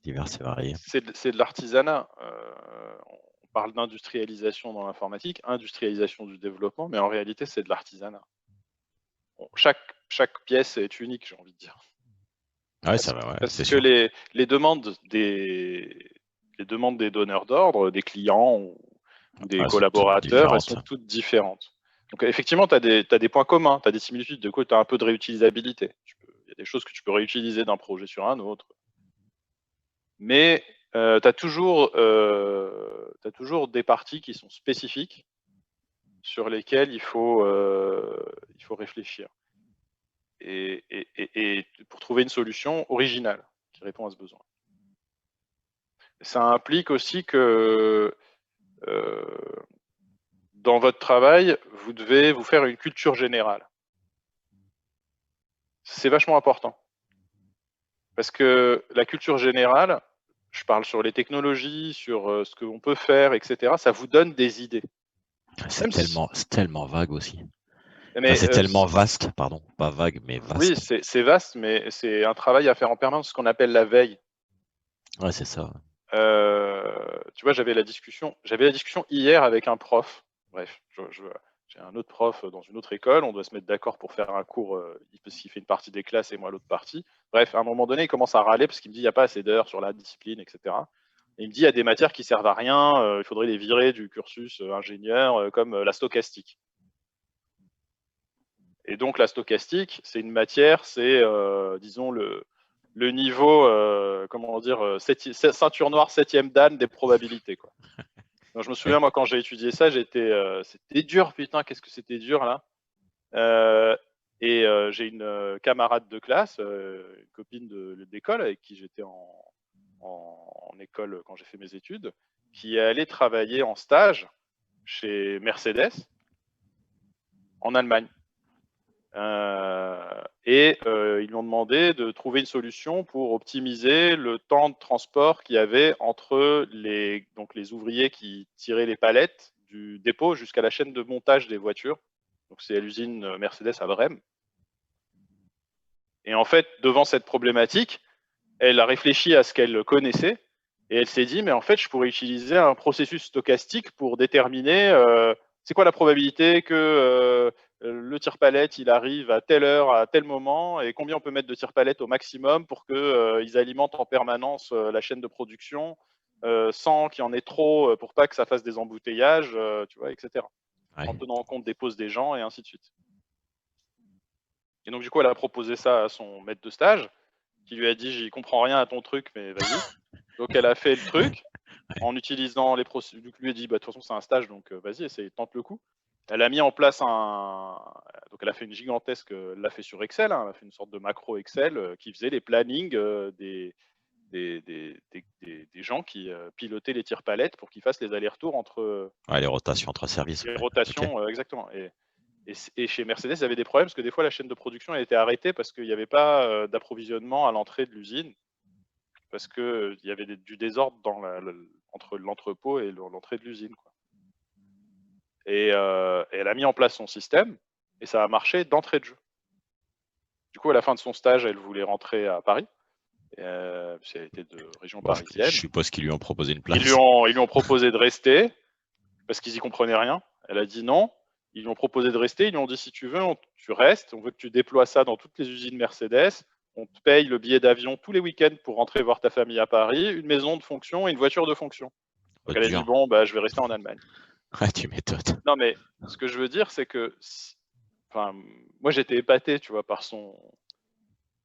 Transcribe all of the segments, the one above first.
divers et variés. C'est de l'artisanat. On parle d'industrialisation dans l'informatique, industrialisation du développement, mais en réalité, c'est de l'artisanat. Bon, chaque pièce est unique, j'ai envie de dire. Ouais, ça va, ouais, c'est Parce que sûr. les demandes des donneurs d'ordre, des clients ou des Ouais, elles sont toutes collaborateurs, elles différentes. sont toutes différentes. Donc effectivement, tu as des points communs, tu as des similitudes, de quoi tu as un peu de réutilisabilité. Il y a des choses que tu peux réutiliser d'un projet sur un autre. Mais tu as toujours des parties qui sont spécifiques sur lesquelles il faut réfléchir. Et pour trouver une solution originale qui répond à ce besoin. Ça implique aussi que dans votre travail, vous devez vous faire une culture générale. C'est vachement important. Parce que la culture générale, je parle sur les technologies, sur ce qu'on peut faire, etc., ça vous donne des idées. C'est tellement vague aussi. Enfin, Mais c'est tellement vaste, pardon, pas vague, mais oui, vaste. c'est vaste, mais c'est un travail à faire en permanence, ce qu'on appelle la veille. Ouais, c'est ça. Tu vois, j'avais la discussion hier avec un prof. Bref, j'ai un autre prof dans une autre école. On doit se mettre d'accord pour faire un cours, parce qu'il fait une partie des classes et moi l'autre partie. Bref, à un moment donné, il commence à râler parce qu'il me dit il n'y a pas assez d'heures sur la discipline, etc. Et il me dit il y a des matières qui servent à rien, il faudrait les virer du cursus ingénieur, comme la stochastique. Et donc la stochastique, c'est une matière, c'est, disons, le niveau, comment dire, ceinture noire 7e dan des probabilités, quoi. Donc, je me souviens, moi, quand j'ai étudié ça, c'était dur, putain, qu'est-ce que c'était dur, là. J'ai une camarade de classe, une copine d'école avec qui j'étais en école quand j'ai fait mes études, qui est allée travailler en stage chez Mercedes en Allemagne. Ils lui ont demandé de trouver une solution pour optimiser le temps de transport qu'il y avait entre les ouvriers qui tiraient les palettes du dépôt jusqu'à la chaîne de montage des voitures. Donc c'est à l'usine Mercedes à Brême. Et en fait, devant cette problématique, elle a réfléchi à ce qu'elle connaissait et elle s'est dit, mais en fait, je pourrais utiliser un processus stochastique pour déterminer c'est quoi la probabilité que le tire-palette il arrive à telle heure, à tel moment, et combien on peut mettre de tire-palette au maximum pour qu'ils alimentent en permanence la chaîne de production sans qu'il y en ait trop pour pas que ça fasse des embouteillages, tu vois, etc. Ouais. En tenant compte des pauses des gens et ainsi de suite. Et donc, du coup, elle a proposé ça à son maître de stage, qui lui a dit j'y comprends rien à ton truc, mais vas-y. Donc elle a fait le truc en utilisant les procédures. Donc lui a dit bah, de toute façon c'est un stage, donc vas-y, essaye, tente le coup. Elle a mis en place donc elle a fait une gigantesque, elle l'a fait sur Excel, hein, elle a fait une sorte de macro Excel qui faisait les plannings des gens qui pilotaient les tire-palettes pour qu'ils fassent les allers-retours entre Ouais, les rotations entre services. les Ouais. rotations, Ok. exactement. Et chez Mercedes, il y avait des problèmes parce que des fois la chaîne de production a été arrêtée parce qu'il n'y avait pas d'approvisionnement à l'entrée de l'usine, parce qu'il y avait du désordre entre l'entrepôt et l'entrée de l'usine. Et elle a mis en place son système et ça a marché d'entrée de jeu. Du coup, à la fin de son stage, elle voulait rentrer à Paris. Puis elle était de région Bon, je parisienne. suppose qu'ils lui ont proposé une Ils lui place. ont proposé de rester parce qu'ils y comprenaient rien. Elle a dit non. Ils lui ont proposé de rester. Ils lui ont dit si tu veux, tu restes. On veut que tu déploies ça dans toutes les usines Mercedes. On te paye le billet d'avion tous les week-ends pour rentrer voir ta famille à Paris, une maison de fonction et une voiture de fonction. Oh, Donc elle a dit dur. bon, bah, je vais rester en Allemagne. Ouais, tu m'étonnes. Non, mais ce que je veux dire, c'est que, enfin, moi j'étais épaté, tu vois, par son,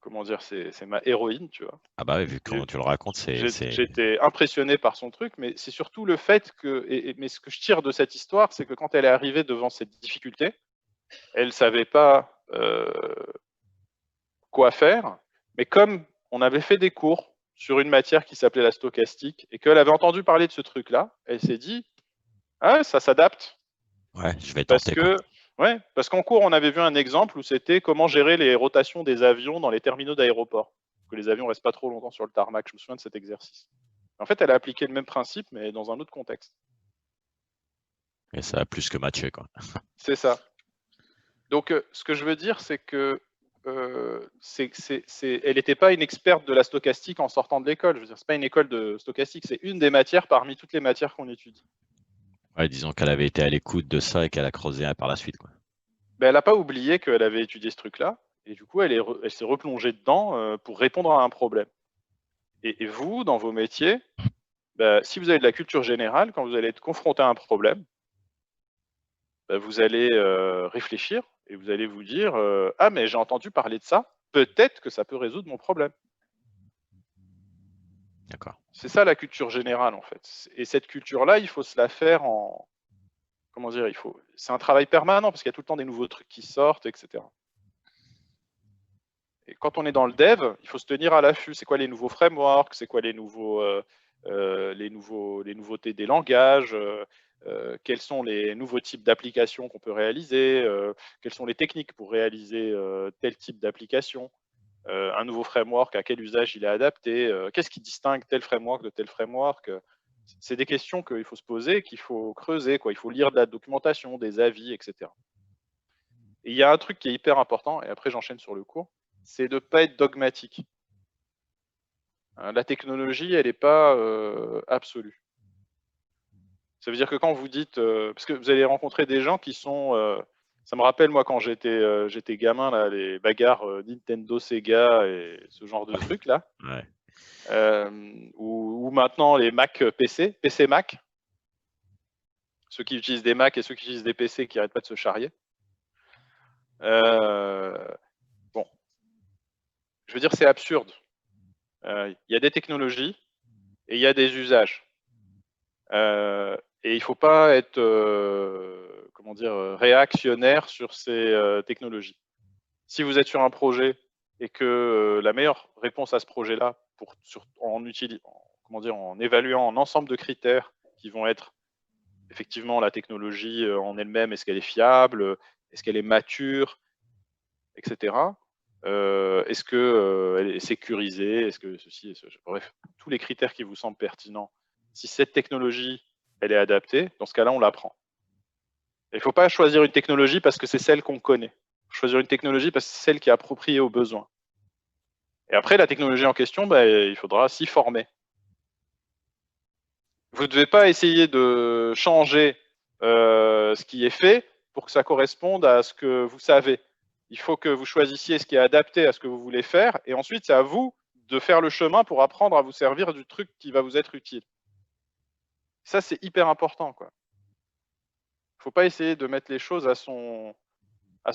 comment dire, c'est ma héroïne, tu vois. Ah bah ouais, vu comment tu le racontes, J'étais impressionné par son truc, mais c'est surtout le fait que, mais ce que je tire de cette histoire, c'est que quand elle est arrivée devant cette difficulté, elle savait pas quoi faire, mais comme on avait fait des cours sur une matière qui s'appelait la stochastique et qu'elle avait entendu parler de ce truc-là, elle s'est dit, ah, ça s'adapte. Ouais, je vais Parce tenter, quoi. que, ouais, parce qu'en cours, on avait vu un exemple où c'était comment gérer les rotations des avions dans les terminaux d'aéroport. Que les avions restent pas trop longtemps sur le tarmac. Je me souviens de cet exercice. En fait, elle a appliqué le même principe, mais dans un autre contexte. Et ça a plus que matché, quoi. C'est ça. Donc, ce que je veux dire, c'est que elle n'était pas une experte de la stochastique en sortant de l'école. Je veux dire, c'est pas une école de stochastique, c'est une des matières parmi toutes les matières qu'on étudie. Ouais, disons qu'elle avait été à l'écoute de ça et qu'elle a creusé par la suite, quoi. Ben, elle n'a pas oublié qu'elle avait étudié ce truc-là, et du coup, elle s'est replongée dedans pour répondre à un problème. Et vous, dans vos métiers, ben, si vous avez de la culture générale, quand vous allez être confronté à un problème, ben, vous allez réfléchir et vous allez vous dire ah, mais j'ai entendu parler de ça, peut-être que ça peut résoudre mon problème. D'accord. C'est ça la culture générale, en fait. Et cette culture-là, il faut se la faire en. Comment dire, c'est un travail permanent parce qu'il y a tout le temps des nouveaux trucs qui sortent, etc. Et quand on est dans le dev, il faut se tenir à l'affût. C'est quoi les nouveaux frameworks? C'est quoi les nouveautés des langages? Quels sont les nouveaux types d'applications qu'on peut réaliser? Quelles sont les techniques pour réaliser tel type d'application? Un nouveau framework, à quel usage il est adapté? Qu'est-ce qui distingue tel framework de tel framework? C'est des questions qu'il faut se poser, qu'il faut creuser, quoi. Il faut lire de la documentation, des avis, etc. Et il y a un truc qui est hyper important, et après j'enchaîne sur le cours, c'est de ne pas être dogmatique. La technologie, elle n'est pas absolue. Ça veut dire que quand vous dites, parce que vous allez rencontrer des gens qui sont, ça me rappelle moi quand j'étais gamin, là, les bagarres Nintendo, Sega et ce genre de trucs là, Ouais. ou maintenant les Mac PC, PC Mac, ceux qui utilisent des Mac et ceux qui utilisent des PC qui n'arrêtent pas de se charrier. Bon, je veux dire, c'est absurde. Il y a des technologies et il y a des usages. Et il ne faut pas être comment dire, réactionnaire sur ces technologies. Si vous êtes sur un projet et que la meilleure réponse à ce projet-là, en évaluant un ensemble de critères qui vont être effectivement la technologie en elle-même, est-ce qu'elle est fiable, est-ce qu'elle est mature, etc. Est-ce qu'elle est sécurisée, est-ce que ceci, bref, tous les critères qui vous semblent pertinents. Si cette technologie, elle est adaptée, dans ce cas-là, on la prend. Il ne faut pas choisir une technologie parce que c'est celle qu'on connaît. Il faut choisir une technologie parce que c'est celle qui est appropriée aux besoins. Et après, la technologie en question, il faudra s'y former. Vous ne devez pas essayer de changer ce qui est fait pour que ça corresponde à ce que vous savez. Il faut que vous choisissiez ce qui est adapté à ce que vous voulez faire, et ensuite, c'est à vous de faire le chemin pour apprendre à vous servir du truc qui va vous être utile. Ça, c'est hyper important, quoi. Il ne faut pas essayer de mettre les choses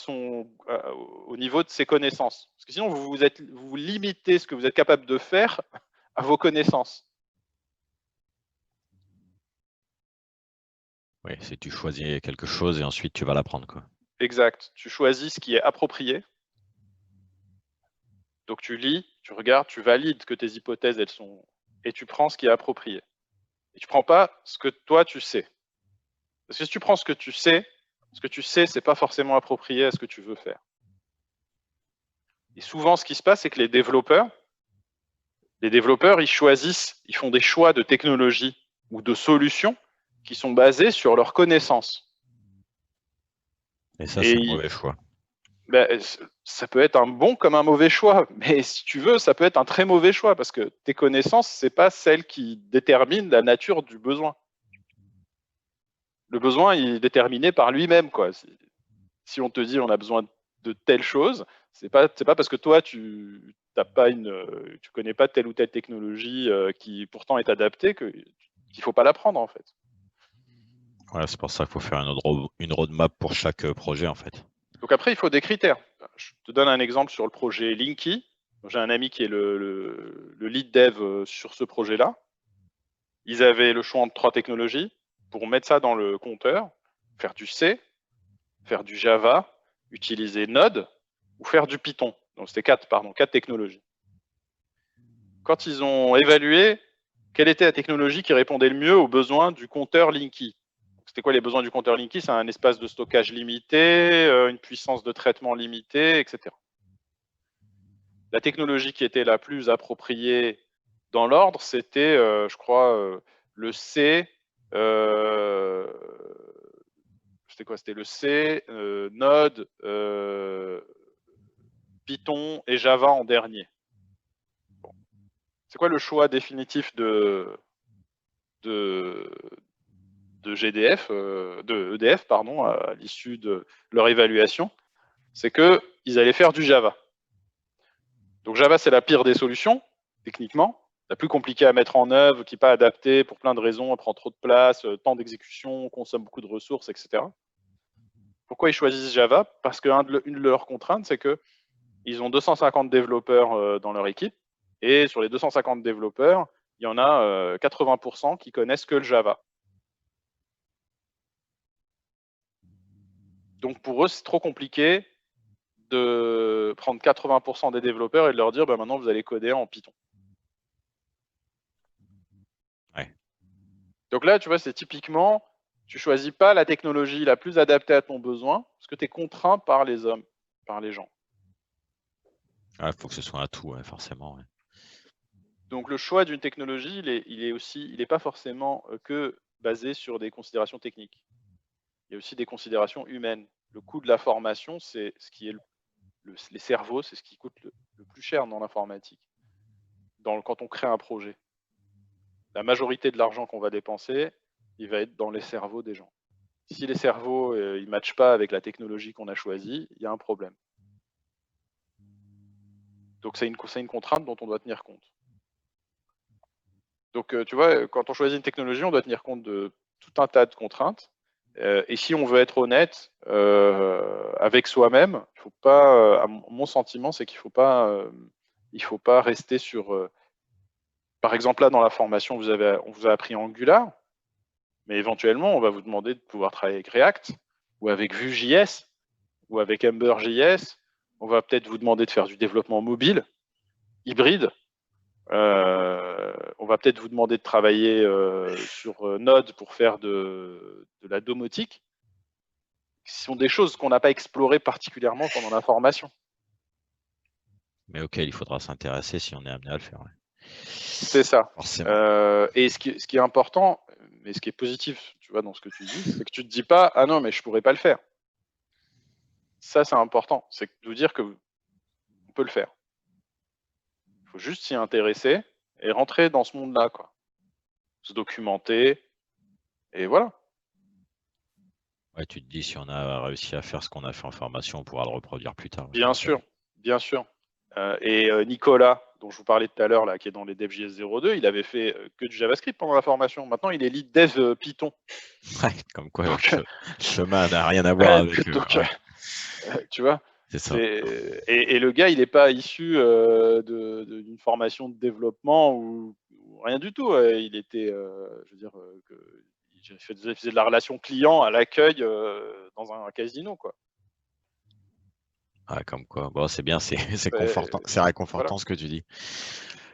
au niveau de ses connaissances. Parce que sinon, vous limitez ce que vous êtes capable de faire à vos connaissances. Oui, c'est tu choisis quelque chose et ensuite tu vas l'apprendre, quoi. Exact. Tu choisis ce qui est approprié. Donc tu lis, tu regardes, tu valides que tes hypothèses, elles sont... Et tu prends ce qui est approprié. Et tu prends pas ce que toi, tu sais. Parce que si tu prends ce que tu sais, c'est pas forcément approprié à ce que tu veux faire. Et souvent, ce qui se passe, c'est que les développeurs, ils choisissent, ils font des choix de technologie ou de solutions qui sont basés sur leurs connaissances. Et ça, c'est Et le mauvais choix. ça peut être un bon comme un mauvais choix, mais si tu veux, ça peut être un très mauvais choix parce que tes connaissances, c'est pas celles qui déterminent la nature du besoin. Le besoin, il est déterminé par lui-même, quoi. Si on te dit on a besoin de telle chose, c'est pas parce que toi tu connais pas telle ou telle technologie qui pourtant est adaptée qu'il faut pas la prendre, en fait. Ouais, c'est pour ça qu'il faut faire une roadmap pour chaque projet, en fait. Donc après, il faut des critères. Je te donne un exemple sur le projet Linky. J'ai un ami qui est le lead dev sur ce projet-là. Ils avaient le choix entre 3 technologies pour mettre ça dans le compteur, faire du C, faire du Java, utiliser Node ou faire du Python. Donc c'était 4 technologies. Quand ils ont évalué quelle était la technologie qui répondait le mieux aux besoins du compteur Linky. C'était quoi les besoins du compteur Linky? C'est un espace de stockage limité, une puissance de traitement limitée, etc. La technologie qui était la plus appropriée dans l'ordre, c'était, je crois, le C. C'était quoi? C'était le C, Node, Python et Java en dernier. Bon. C'est quoi le choix définitif de GDF, de EDF, pardon, à l'issue de leur évaluation? C'est qu'ils allaient faire du Java. Donc Java, c'est la pire des solutions, techniquement, la plus compliquée à mettre en œuvre, qui n'est pas adaptée pour plein de raisons, elle prend trop de place, temps d'exécution, consomme beaucoup de ressources, etc. Pourquoi ils choisissent Java? Parce qu'une de leurs contraintes, c'est qu'ils ont 250 développeurs dans leur équipe, et sur les 250 développeurs, il y en a 80% qui connaissent que le Java. Donc pour eux, c'est trop compliqué de prendre 80% des développeurs et de leur dire bah, maintenant vous allez coder en Python. Ouais. Donc là, tu vois, c'est typiquement, tu choisis pas la technologie la plus adaptée à ton besoin parce que tu es contraint par les hommes, par les gens. Il faut que ce soit un tout, ouais, forcément. Ouais. Donc le choix d'une technologie, il est pas forcément que basé sur des considérations techniques. Il y a aussi des considérations humaines. Le coût de la formation, c'est ce qui est les cerveaux, c'est ce qui coûte le plus cher dans l'informatique. Quand on crée un projet, la majorité de l'argent qu'on va dépenser, il va être dans les cerveaux des gens. Si les cerveaux ne matchent pas avec la technologie qu'on a choisie, il y a un problème. Donc c'est une contrainte dont on doit tenir compte. Donc tu vois, quand on choisit une technologie, on doit tenir compte de tout un tas de contraintes. Et si on veut être honnête avec soi-même, il faut pas. Mon sentiment, c'est qu'il faut pas rester sur. Par exemple, là dans la formation, on vous a appris Angular, mais éventuellement, on va vous demander de pouvoir travailler avec React ou avec Vue.js ou avec Ember.js. On va peut-être vous demander de faire du développement mobile, hybride. On va peut-être vous demander de travailler sur Node pour faire de la domotique. Ce sont des choses qu'on n'a pas explorées particulièrement pendant la formation. Mais auquel il faudra s'intéresser si on est amené à le faire. Ouais. C'est ça. Forcément. Et ce qui est important, mais ce qui est positif, tu vois, dans ce que tu dis, c'est que tu ne te dis pas « Ah non, mais je ne pourrais pas le faire ». Ça, c'est important. C'est de vous dire qu'on peut le faire. Il faut juste s'y intéresser et rentrer dans ce monde-là, quoi. Se documenter, et voilà. Ouais, tu te dis, si on a réussi à faire ce qu'on a fait en formation, on pourra le reproduire plus tard. Bien sûr, bien sûr. Et Nicolas, dont je vous parlais tout à l'heure, là, qui est dans les DevJS 02, il avait fait que du JavaScript pendant la formation. Maintenant, il est lead dev Python. Ouais, comme quoi, Donc, le chemin n'a rien à voir avec... tu vois, c'est ça. Et le gars, il n'est pas issu d'une formation de développement ou rien du tout. Il était, je veux dire, il faisait de la relation client à l'accueil dans un casino, quoi. Ah, comme quoi. Bon, c'est bien, c'est confortant, c'est réconfortant voilà. ce que tu dis.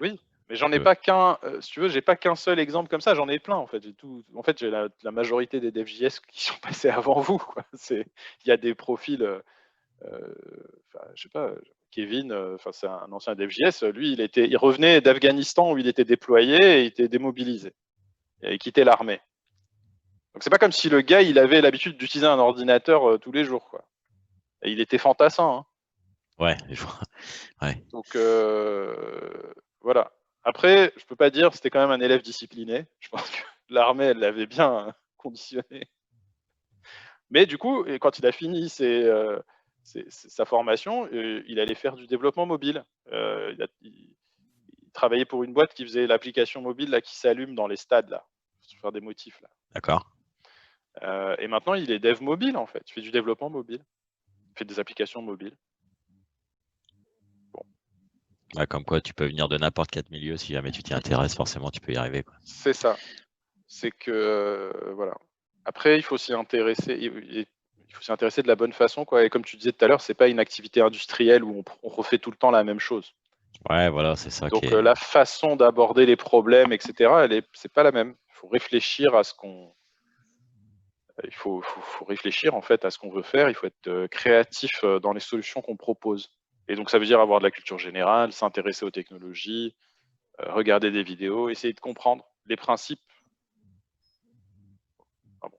Oui, mais j'en ai pas qu'un. Si tu veux, j'ai pas qu'un seul exemple comme ça. J'en ai plein en fait. J'ai la majorité des DevJS qui sont passés avant vous, quoi. Il y a des profils. Je sais pas. Kevin, c'est un ancien DevJS. Lui, il revenait d'Afghanistan où il était déployé et il était démobilisé. Il avait quitté l'armée. Donc c'est pas comme si le gars il avait l'habitude d'utiliser un ordinateur tous les jours, quoi. Et il était fantassin. Hein. Ouais, je vois. Ouais. Donc voilà. Après, je peux pas dire, c'était quand même un élève discipliné. Je pense que l'armée, elle l'avait bien conditionné. Mais du coup, quand il a fini sa formation, il allait faire du développement mobile. Il travaillait pour une boîte qui faisait l'application mobile là, qui s'allume dans les stades, là, pour faire des motifs. Là. D'accord. Et maintenant, il est dev mobile, en fait. Il fait du développement mobile. Il fait des applications mobiles. Bon. Ouais, comme quoi, tu peux venir de n'importe quel milieu. Si jamais tu t'y intéresses, forcément, tu peux y arriver. C'est ça. C'est que, voilà. Après, il faut s'y intéresser. Il faut s'y intéresser de la bonne façon, quoi. Et comme tu disais tout à l'heure, c'est pas une activité industrielle où on refait tout le temps la même chose. Ouais, voilà, c'est ça. Donc la façon d'aborder les problèmes, etc., c'est pas la même. Il faut réfléchir à ce qu'on. Il faut réfléchir en fait à ce qu'on veut faire. Il faut être créatif dans les solutions qu'on propose. Et donc ça veut dire avoir de la culture générale, s'intéresser aux technologies, regarder des vidéos, essayer de comprendre les principes. Ah bon.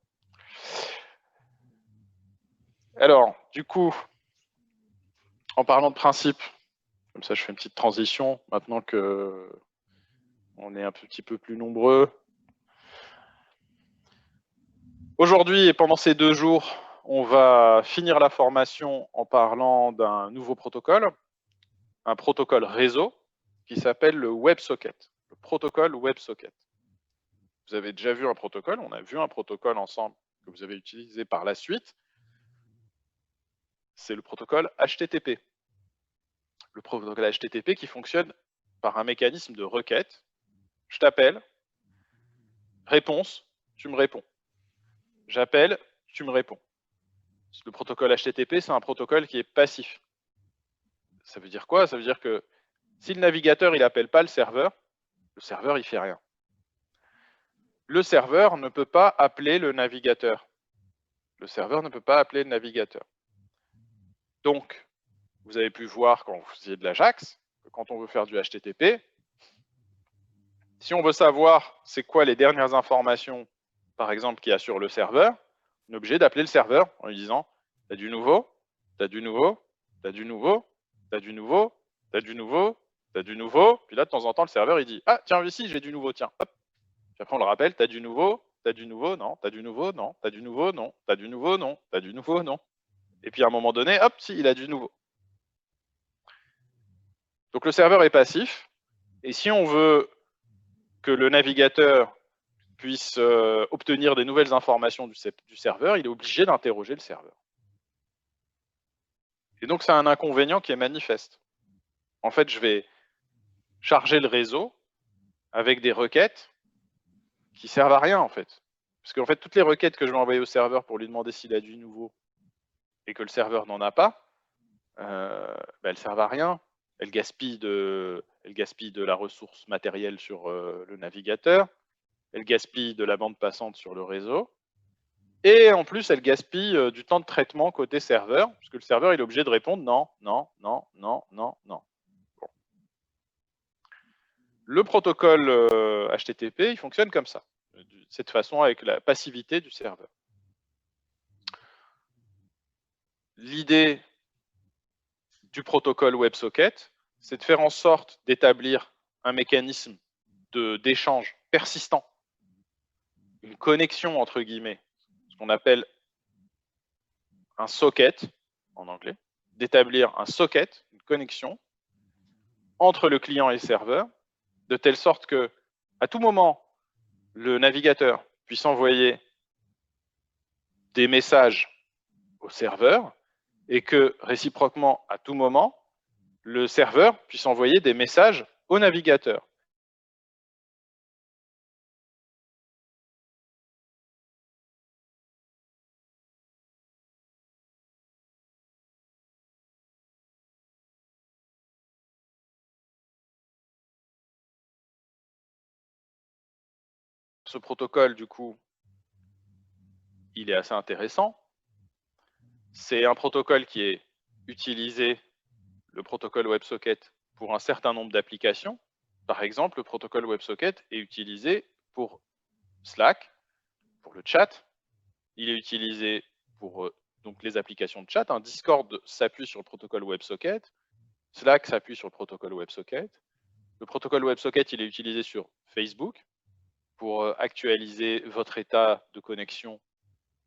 Alors, du coup, En parlant de principe, comme ça je fais une petite transition, maintenant que on est un petit peu plus nombreux. Aujourd'hui et pendant ces 2 jours, on va finir la formation en parlant d'un nouveau protocole, un protocole réseau qui s'appelle le WebSocket, le protocole WebSocket. Vous avez déjà vu un protocole, on a vu un protocole ensemble que vous avez utilisé par la suite. C'est le protocole HTTP. Le protocole HTTP qui fonctionne par un mécanisme de requête. Je t'appelle, réponse, tu me réponds. J'appelle, tu me réponds. Le protocole HTTP, c'est un protocole qui est passif. Ça veut dire quoi? Ça veut dire que si le navigateur il appelle pas le serveur il fait rien. Le serveur ne peut pas appeler le navigateur. Le serveur ne peut pas appeler le navigateur. Donc, vous avez pu voir quand vous faisiez de l'Ajax, que quand on veut faire du HTTP, si on veut savoir c'est quoi les dernières informations, par exemple, qu'il y a sur le serveur, on est obligé d'appeler le serveur en lui disant « t'as du nouveau, t'as du nouveau, t'as du nouveau, t'as du nouveau, t'as du nouveau, t'as du nouveau ». Puis là, de temps en temps, le serveur, il dit « Ah, tiens, ici, j'ai du nouveau, tiens, hop ». Puis après, on le rappelle, t'as du nouveau, non, t'as du nouveau, non, t'as du nouveau, non, t'as du nouveau, non, t'as du nouveau, non. Et puis à un moment donné, hop, si, il a du nouveau. Donc le serveur est passif, et si on veut que le navigateur puisse obtenir des nouvelles informations du serveur, il est obligé d'interroger le serveur. Et donc c'est un inconvénient qui est manifeste. En fait, je vais charger le réseau avec des requêtes qui servent à rien en fait. Parce qu'en fait, toutes les requêtes que je vais envoyer au serveur pour lui demander s'il a du nouveau et que le serveur n'en a pas, elles servent à rien. Elles gaspillent de la ressource matérielle sur le navigateur, elles gaspillent de la bande passante sur le réseau, et en plus, elles gaspillent du temps de traitement côté serveur, puisque le serveur il est obligé de répondre non, non, non, non, non, non. Bon. Le protocole HTTP, il fonctionne comme ça, de cette façon avec la passivité du serveur. L'idée du protocole WebSocket, c'est de faire en sorte d'établir un mécanisme d'échange persistant, une connexion entre guillemets, ce qu'on appelle un socket en anglais, d'établir un socket, une connexion entre le client et le serveur, de telle sorte que à tout moment, le navigateur puisse envoyer des messages au serveur et que réciproquement, à tout moment, le serveur puisse envoyer des messages au navigateur. Ce protocole, du coup, il est assez intéressant. C'est un protocole qui est utilisé, le protocole WebSocket, pour un certain nombre d'applications. Par exemple, le protocole WebSocket est utilisé pour Slack, pour le chat. Il est utilisé pour donc les applications de chat. Discord s'appuie sur le protocole WebSocket. Slack s'appuie sur le protocole WebSocket. Le protocole WebSocket, il est utilisé sur Facebook pour actualiser votre état de connexion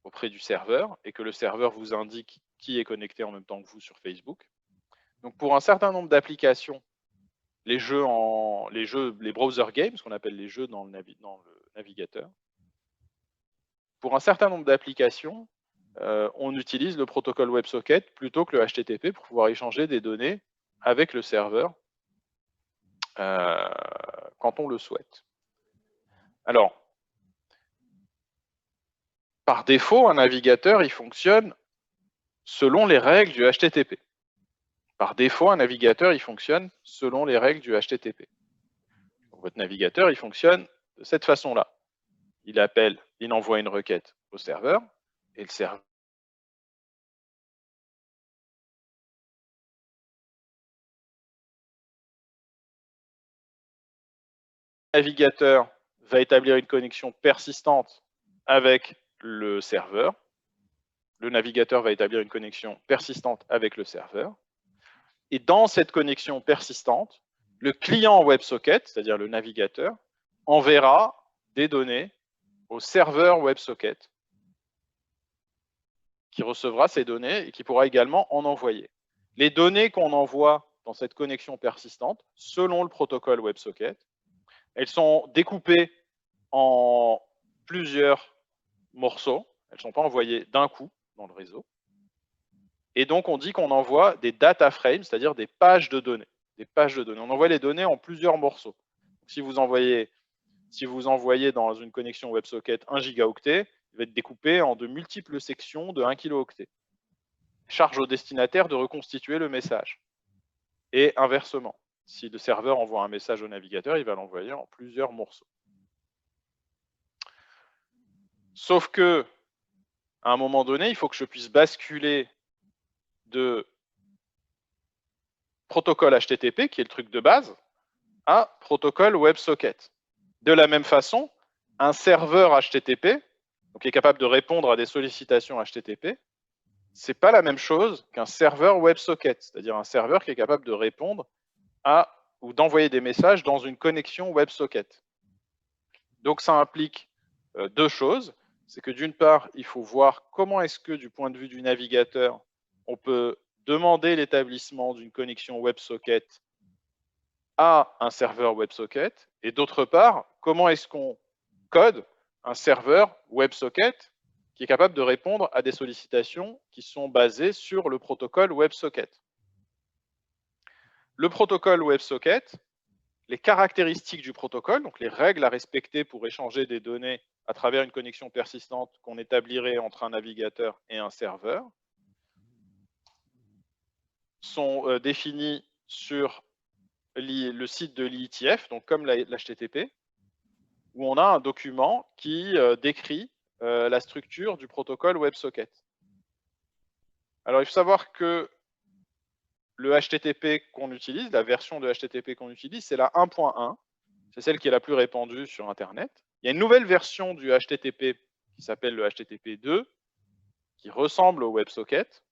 auprès du serveur et que le serveur vous indique qui est connecté en même temps que vous sur Facebook. Donc pour un certain nombre d'applications, les browser games, ce qu'on appelle les jeux dans le navigateur, pour un certain nombre d'applications, on utilise le protocole WebSocket plutôt que le HTTP pour pouvoir échanger des données avec le serveur quand on le souhaite. Alors, par défaut, un navigateur, il fonctionne selon les règles du HTTP. Par défaut, un navigateur, il fonctionne selon les règles du HTTP. Donc, votre navigateur, il fonctionne de cette façon-là. Il envoie une requête au serveur, et le serveur navigateur va établir une connexion persistante avec le serveur. Le navigateur va établir une connexion persistante avec le serveur. Et dans cette connexion persistante, le client WebSocket, c'est-à-dire le navigateur, enverra des données au serveur WebSocket qui recevra ces données et qui pourra également en envoyer. Les données qu'on envoie dans cette connexion persistante, selon le protocole WebSocket, elles sont découpées en plusieurs morceaux. Elles ne sont pas envoyées d'un coup dans le réseau. Et donc, on dit qu'on envoie des data frames, c'est-à-dire des pages de données. Des pages de données. On envoie les données en plusieurs morceaux. Donc, si vous envoyez dans une connexion WebSocket 1 gigaoctet, il va être découpé en de multiples sections de 1 kilooctet. Charge au destinataire de reconstituer le message. Et inversement, si le serveur envoie un message au navigateur, il va l'envoyer en plusieurs morceaux. Sauf que, à un moment donné, il faut que je puisse basculer de protocole HTTP, qui est le truc de base, à protocole WebSocket. De la même façon, un serveur HTTP, donc qui est capable de répondre à des sollicitations HTTP, c'est pas la même chose qu'un serveur WebSocket, c'est-à-dire un serveur qui est capable de répondre à ou d'envoyer des messages dans une connexion WebSocket. Donc ça implique deux choses. C'est que d'une part, il faut voir comment est-ce que du point de vue du navigateur, on peut demander l'établissement d'une connexion WebSocket à un serveur WebSocket, et d'autre part, comment est-ce qu'on code un serveur WebSocket qui est capable de répondre à des sollicitations qui sont basées sur le protocole WebSocket. Le protocole WebSocket, les caractéristiques du protocole, donc les règles à respecter pour échanger des données à travers une connexion persistante qu'on établirait entre un navigateur et un serveur, sont définies sur le site de l'IETF, donc comme l'HTTP, où on a un document qui décrit la structure du protocole WebSocket. Alors, il faut savoir que le HTTP qu'on utilise, la version de HTTP qu'on utilise, c'est la 1.1. C'est celle qui est la plus répandue sur Internet. Il y a une nouvelle version du HTTP qui s'appelle le HTTP 2, qui ressemble au WebSocket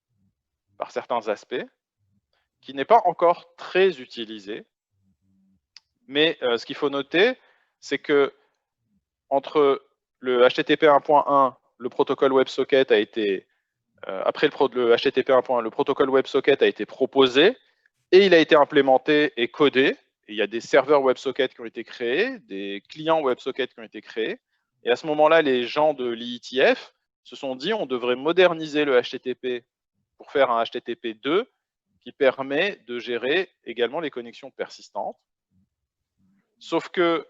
par certains aspects, qui n'est pas encore très utilisé. Mais ce qu'il faut noter, c'est que entre le HTTP 1.1, le protocole WebSocket a été après le HTTP 1.1, le protocole WebSocket a été proposé et il a été implémenté et codé. Et il y a des serveurs WebSocket qui ont été créés, des clients WebSocket qui ont été créés. Et à ce moment-là, les gens de l'IETF se sont dit on devrait moderniser le HTTP pour faire un HTTP 2 qui permet de gérer également les connexions persistantes. Sauf que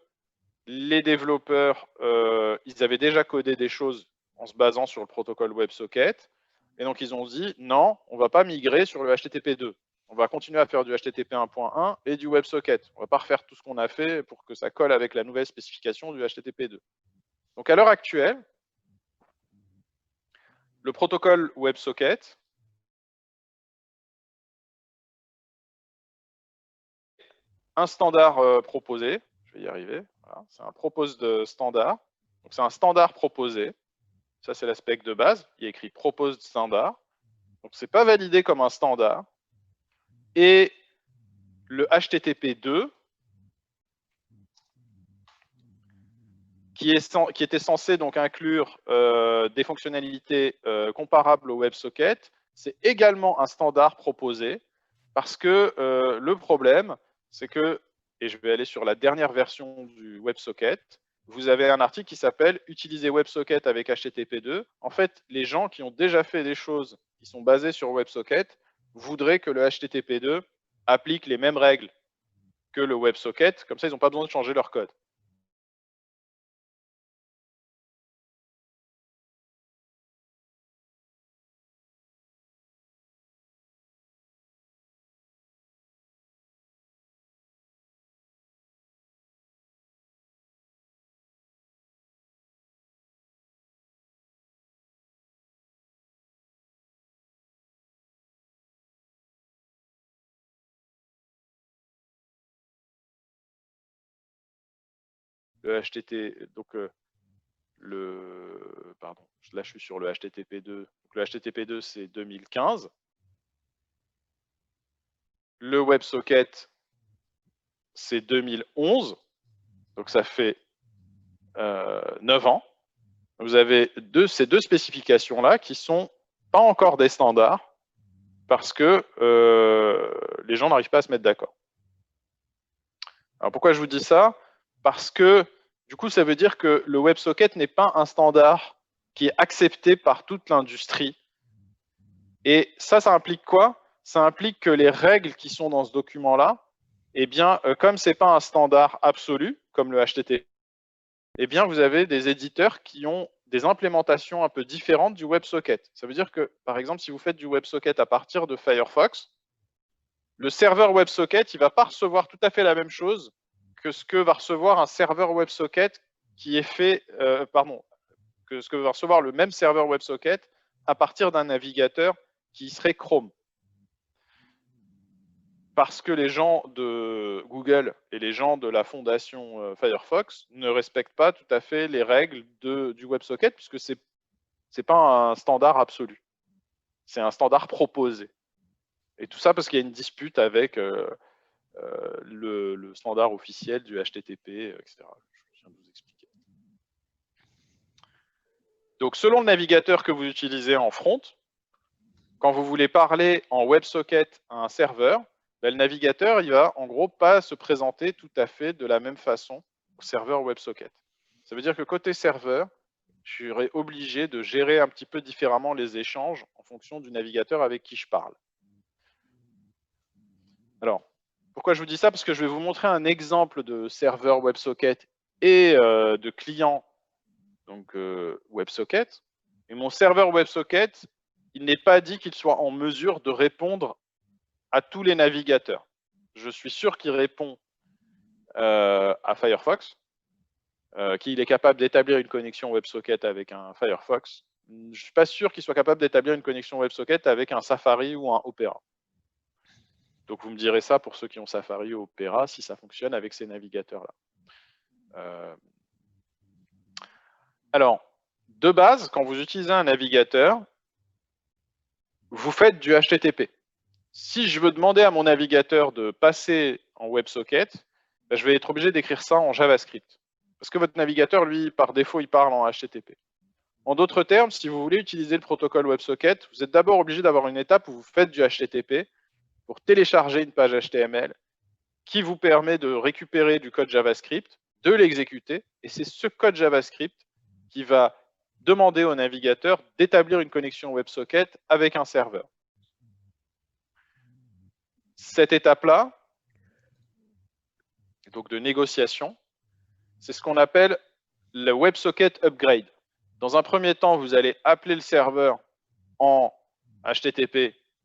les développeurs, ils avaient déjà codé des choses en se basant sur le protocole WebSocket. Et donc, ils ont dit, non, on ne va pas migrer sur le HTTP 2. On va continuer à faire du HTTP 1.1 et du WebSocket. On ne va pas refaire tout ce qu'on a fait pour que ça colle avec la nouvelle spécification du HTTP 2. Donc, à l'heure actuelle, le protocole WebSocket un standard proposé. Je vais y arriver. Voilà. C'est un propose de standard. Donc, c'est un standard proposé. Ça, c'est la spec de base. Il y a écrit propose standard. Donc, ce n'est pas validé comme un standard. Et le HTTP 2, qui était censé donc inclure des fonctionnalités comparables au WebSocket, c'est également un standard proposé parce que le problème, c'est que, et je vais aller sur la dernière version du WebSocket, vous avez un article qui s'appelle « Utiliser WebSocket avec HTTP 2 ». En fait, les gens qui ont déjà fait des choses qui sont basées sur WebSocket voudraient que le HTTP 2 applique les mêmes règles que le WebSocket. Comme ça, ils n'ont pas besoin de changer leur code. Le HTTP, donc pardon, là je suis sur le HTTP 2. Donc, le HTTP 2 c'est 2015. le WebSocket, c'est 2011. Donc ça fait 9 ans. Vous avez ces deux spécifications-là qui sont pas encore des standards parce que les gens n'arrivent pas à se mettre d'accord. Alors pourquoi je vous dis ça? Parce que du coup, ça veut dire que le WebSocket n'est pas un standard qui est accepté par toute l'industrie. Et ça implique quoi? Ça implique que les règles qui sont dans ce document-là, eh bien, comme ce n'est pas un standard absolu, comme le HTTP, eh bien, vous avez des éditeurs qui ont des implémentations un peu différentes du WebSocket. Ça veut dire que, par exemple, si vous faites du WebSocket à partir de Firefox, le serveur WebSocket, il ne va pas recevoir tout à fait la même chose que ce que va recevoir un serveur WebSocket qui est fait, que ce que va recevoir le même serveur WebSocket à partir d'un navigateur qui serait Chrome. Parce que les gens de Google et les gens de la fondation Firefox ne respectent pas tout à fait les règles du WebSocket, puisque ce n'est pas un standard absolu. C'est un standard proposé. Et tout ça parce qu'il y a une dispute avec le standard officiel du HTTP, etc. Je viens de vous expliquer. Donc, selon le navigateur que vous utilisez en front, quand vous voulez parler en WebSocket à un serveur, ben, le navigateur, il va en gros pas se présenter tout à fait de la même façon au serveur WebSocket. Ça veut dire que côté serveur, je serai obligé de gérer un petit peu différemment les échanges en fonction du navigateur avec qui je parle. Alors, pourquoi je vous dis ça? Parce que je vais vous montrer un exemple de serveur WebSocket et de client donc, WebSocket. Et mon serveur WebSocket, il n'est pas dit qu'il soit en mesure de répondre à tous les navigateurs. Je suis sûr qu'il répond à Firefox, qu'il est capable d'établir une connexion WebSocket avec un Firefox. Je ne suis pas sûr qu'il soit capable d'établir une connexion WebSocket avec un Safari ou un Opera. Donc vous me direz ça pour ceux qui ont Safari ou Opera, si ça fonctionne avec ces navigateurs-là. Alors, de base, quand vous utilisez un navigateur, vous faites du HTTP. Si je veux demander à mon navigateur de passer en WebSocket, ben, je vais être obligé d'écrire ça en JavaScript. Parce que votre navigateur, lui, par défaut, il parle en HTTP. En d'autres termes, si vous voulez utiliser le protocole WebSocket, vous êtes d'abord obligé d'avoir une étape où vous faites du HTTP pour télécharger une page HTML qui vous permet de récupérer du code JavaScript, de l'exécuter, et c'est ce code JavaScript qui va demander au navigateur d'établir une connexion WebSocket avec un serveur. Cette étape-là, donc de négociation, c'est ce qu'on appelle le WebSocket Upgrade. Dans un premier temps, vous allez appeler le serveur en HTTP